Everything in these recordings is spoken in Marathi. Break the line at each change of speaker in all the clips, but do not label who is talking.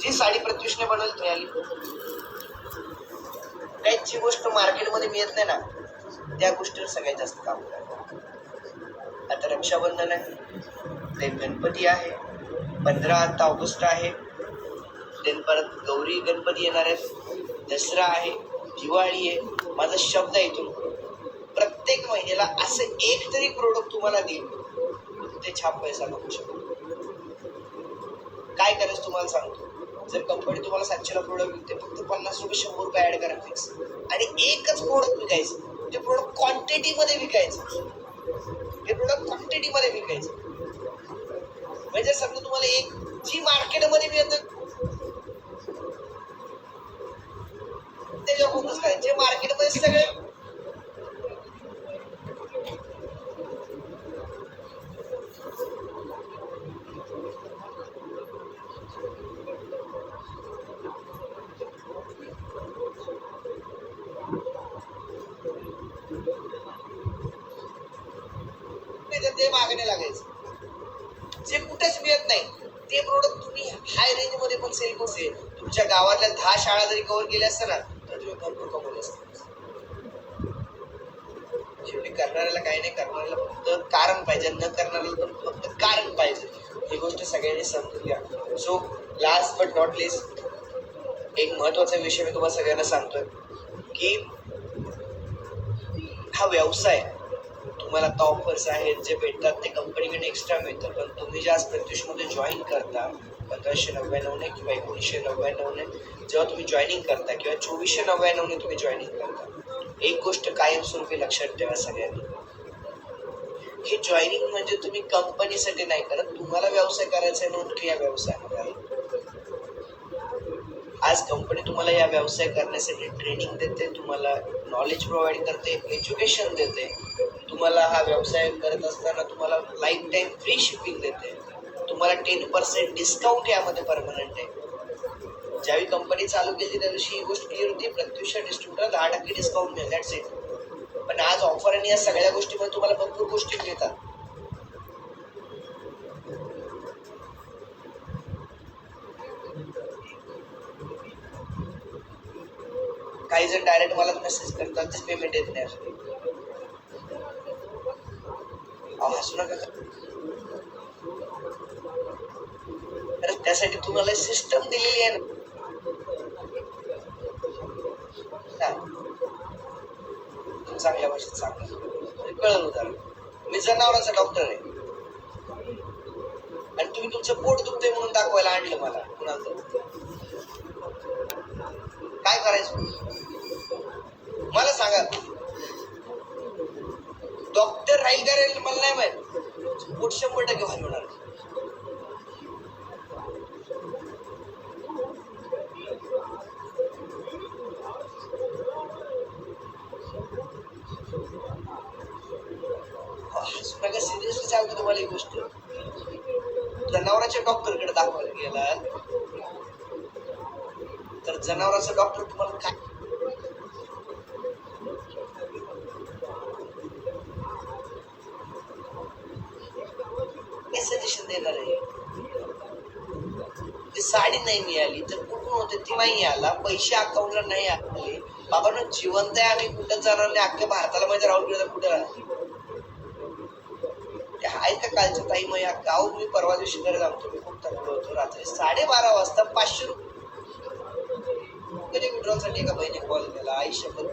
जी साडी प्रत्युषने बनवली मिळाली, जी गोष्ट मार्केटमध्ये मिळत नाही ना, त्या गोष्टीवर सगळ्यात जास्त काम करतात. आता रक्षाबंधन आहे, ते गणपती आहे, 15 आता ऑगस्ट आहे, देन परत गौरी गणपती येणार आहेत, दसरा आहे, दिवाळी आहे. माझा शब्द आहे इथून प्रत्येक महिन्याला असं एक तरी प्रोडक्ट तुम्हाला देईल, ते छाप पैसा नको शकतो. काय करायचं तुम्हाला सांगतो. जर कंपनी तुम्हाला 700 ला प्रोडक्ट विकते, फक्त 50 रुपये 100 रुपये ऍड करा फिक्स, आणि एकच प्रोडक्ट विकायचं. ते प्रोडक्ट क्वांटिटी मध्ये विकायचं, ते प्रोडक्ट क्वांटिटी मध्ये विकायचं. म्हणजे समजा तुम्हाला एक जी मार्केटमध्ये मिळतं त्याच्यावर फोकस करायचं. जे मार्केटमध्ये सगळे ते मागणे लागायचं. जे कुठेच मिळत नाही ते प्रोडक्ट तुम्ही हाय रेंज मध्ये पण सेल करू शकता. तुमच्या गावातल्या 10 शाळा जरी कव्हर केल्या असत्या ना, तर तुम्ही भरपूर कमवले असते. शेवटी करणाऱ्याला काही नाही, करणाऱ्याला फक्त कारण पाहिजे, न करणाऱ्याला पण फक्त कारण पाहिजे. ही गोष्ट सगळ्यांनी समजून घ्या. So last but not list, एक महत्वाचा विषय मी तुम्हाला सगळ्यांना सांगतोय की हा व्यवसाय, तुम्हाला आता ऑफर्स आहेत जे भेटतात ते कंपनीकडे एक्स्ट्रा मिळतं, पण तुम्ही ज्या प्रत्युषमध्ये जॉईन करता 1599 ने किंवा 1999 ने जेव्हा तुम्ही जॉईनिंग करता, किंवा 2499 ने तुम्ही जॉईनिंग करता, एक गोष्ट कायमस्वरूपी लक्षात ठेवा सगळ्यांनी, हे जॉईनिंग म्हणजे तुम्ही कंपनीसाठी नाही करत, तुम्हाला व्यवसाय करायचा आहे म्हणून या व्यवसायामध्ये आहे. आज कंपनी तुम्हाला या व्यवसाय करण्यासाठी ट्रेनिंग देते, तुम्हाला नॉलेज प्रोव्हाइड करते, एज्युकेशन देते, तुम्हाला हा व्यवसाय करत असताना तुम्हाला लाईफ टाईम फ्री शिपिंग देते, तुम्हाला 10% डिस्काउंट यामध्ये परमनंट आहे. ज्यावेळी कंपनी चालू केली त्या दिवशी ही गोष्ट क्लिअर होती, प्रत्युष डिस्ट्रीब्युटर 10% डिस्काउंट मिळेल, दॅट्स इट. पण आज ऑफर आणि या सगळ्या गोष्टीमध्ये तुम्हाला भरपूर गोष्टी मिळतात. काही जण डायरेक्ट मला मेसेज करतात, ते पेमेंट येत नाही. हसू नका. अरे त्यासाठी तुम्हाला सिस्टम दिलेली आहे ना. चांगल्या भाषेत सांगा, कळलं उदाहरण. मी जनावरांचा डॉक्टर आहे आणि तुम्ही तुमचं पोट दुखतंय म्हणून दाखवायला आणलं मला कुणाचं, काय करायचं मला सांगा. डॉक्टर राहील का राहील मला नाही माहित, पोट 100% भारी होणार. सिरियसली सांगतो तुम्हाला ही गोष्ट. जनावरांच्या डॉक्टरकडे दाखवायला गेला तर जनावरांचा डॉक्टर तुम्हाला काय सजेशन देणार आहे. ती साडी नाही मिळाली तर कुठून होते ती नाही आला, पैसे अकाउंटला नाही आले, बाबा न जिवंत आहे, आम्ही कुठं जाणार नाही, अख्ख्या भारताला माहिती राहुल गेला कुठं आहे का. कालच्या ताई मग गाव मी परवा दिवशी घरी जातो, मी खूप थकलो होतो, रात्री 12:30 वाजता 500 रुपये विड्रॉल साठी एका बहिणी कॉल केला. आई शपथ,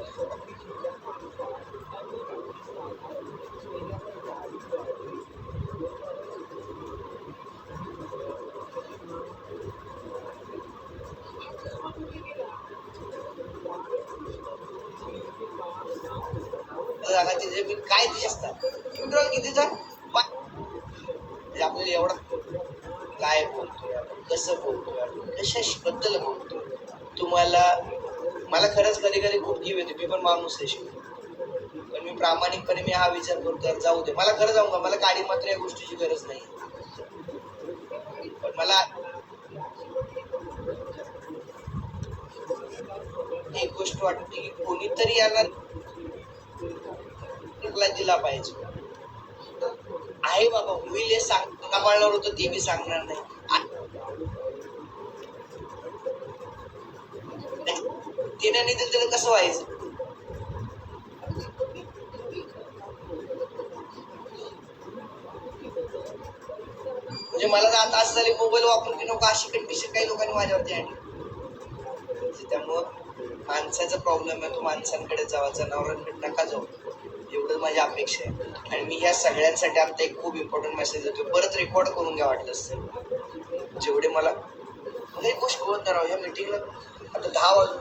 तिथे मी काय दिले असतात विड्रॉल कितीचा, आपल्याला एवढा काय बोलतोय आपण, कसं बोलतोय आपण, कशाशी बद्दल बोलतोय. तुम्हाला मला खरंच कधी कधी खूप जीव येते, मी पण माणूस आहे शिकतो, पण मी प्रामाणिकपणे मी हा विचार करतो, जाऊ दे मला खरं जाऊ का, मला गाडी मात्र या गोष्टीची गरज नाही, पण मला एक गोष्ट वाटते की कोणीतरी याला दिला पाहिजे. आहे बाबा होईल हे सांभाळणार होतं, ते मी सांगणार नाही. तिने नाही दिलं तर कसं व्हायचं? म्हणजे मला तर आता असं झाले मोबाईल वापरून की नको अशी कंडिशन काही लोकांनी माझ्यावरती आणली. त्यामुळं माणसाचा प्रॉब्लेम आहे, तो माणसांकडे जावा, जनावरांकडे नका जाऊ, एवढं माझी अपेक्षा आहे. आणि मी ह्या सगळ्यांसाठी आता एक खूप इम्पॉर्टंट मेसेज देतो, परत रेकॉर्ड करून घ्या वाटलं असतं. जेवढे मला एक गोष्ट बोलत राहू या मीटिंगला आता 10 वाजून